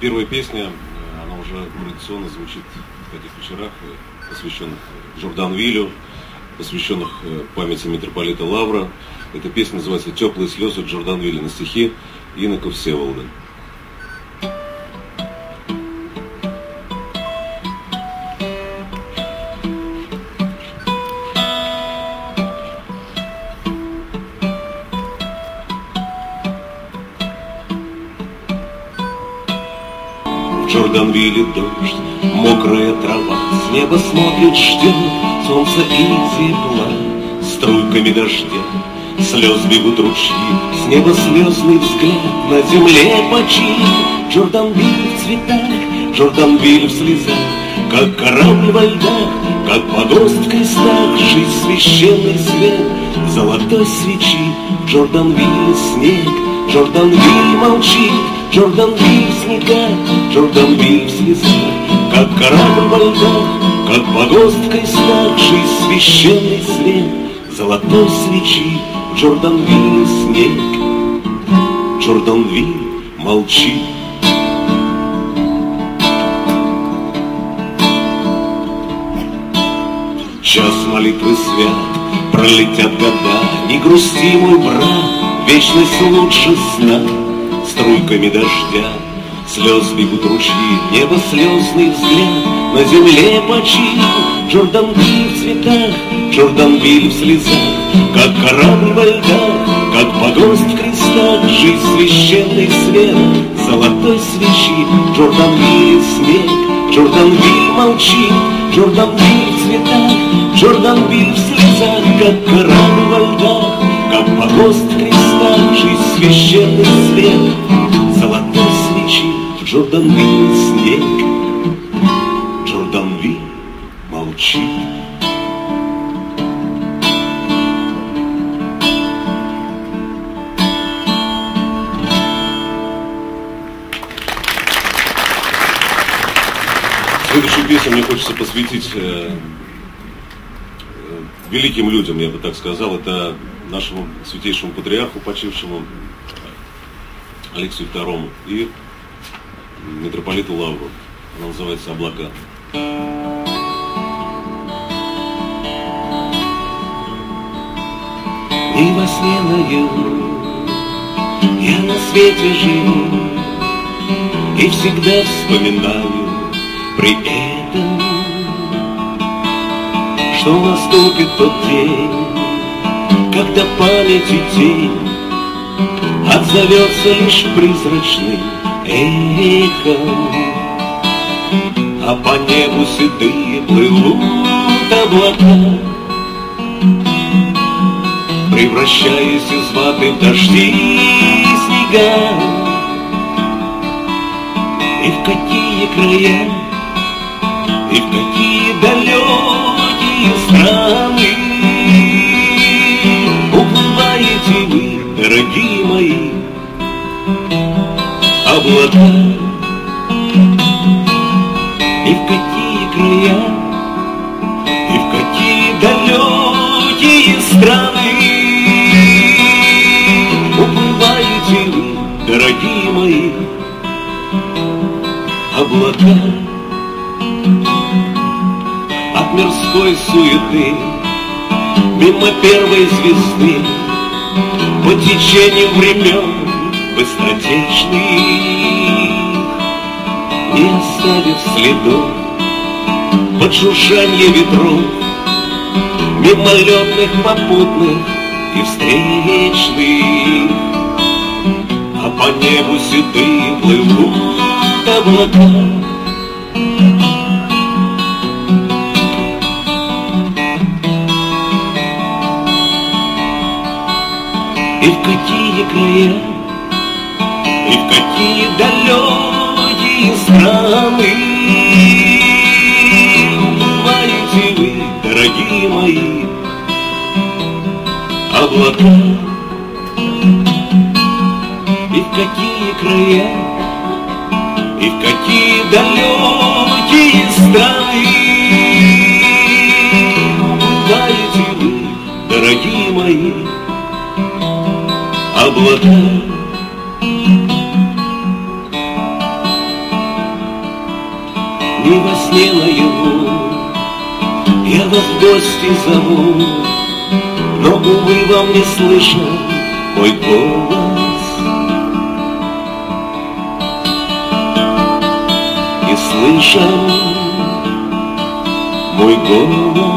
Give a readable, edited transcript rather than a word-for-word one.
Первая песня, она уже традиционно звучит в таких вечерах, посвященных Джорданвилю, посвященных памяти митрополита Лавра. Эта песня называется «Теплые слезы Джорданвиля» на стихи Инока Всеволода. В Джорданвиле дождь, мокрая трава, с неба смотрит, ждет солнца и тепла. Струйками дождя слез бегут ручьи, с неба слезный взгляд, на земле почив. Джорданвиль в цветах, Джорданвиль в слезах, как корабль во льдах, как погост в крестах. Жизнь священный свет золотой свечи. В Джорданвиле снег, Джорданвиль молчит. Джорданвиль в снегах, Джорданвиль в слезах, как корабль во льдах, как погост в крестах. Жизнь священный свет золотой свечи. В Джорданвиле снег, Джорданвиль молчит. Час молитвы свят, пролетят года. Не грусти, мой брат, вечность лучше сна. Струйками дождя слез бегут ручьи, небо слезный взгляд, на земле почив. Джорданвиль в цветах, Джорданвиль в слезах, как корабль во льдах, как погост в крестах. Жизнь священный свет золотой свечи. В Джорданвиле снег, Джорданвиль молчит. Джорданвиль в цветах, Джорданвиль в слезах, как корабль во льдах, как погост в крестах. Жизнь священный свет золотой свечи. В Джорданвиле снег, Джорданвиль молчит. Следующую песню мне хочется посвятить великим людям, я бы так сказал. Это нашему святейшему патриарху, почившему Алексию II, и митрополиту Лавру. Она называется «Облака». И во сне наяву я на свете живу, и всегда вспоминаю при этом, что наступит тот день, когда памяти тень отзовется лишь призрачным эхом, а по небу седые плывут облака, превращаясь из ваты в дожди и снега. И в какие края, и в какие далекие страны уплываете вы, дорогие мои облака. И в какие края, и в какие далекие страны уплываете вы, дорогие мои облака. От мирской суеты, мимо первой звезды, по течению времен быстротечных, не оставив следов, под шуршанье ветров, мимолетных, попутных и встречных, а по небу седые плывут облака. И в какие края, и в какие далекие страны уплываете вы, дорогие мои облака. И в какие края, и в какие далекие страны уплываете вы, дорогие мои облака. не во сне наяву. Я вас в гости зову, но, увы, вам не слышен мой голос. Не слышен мой голос.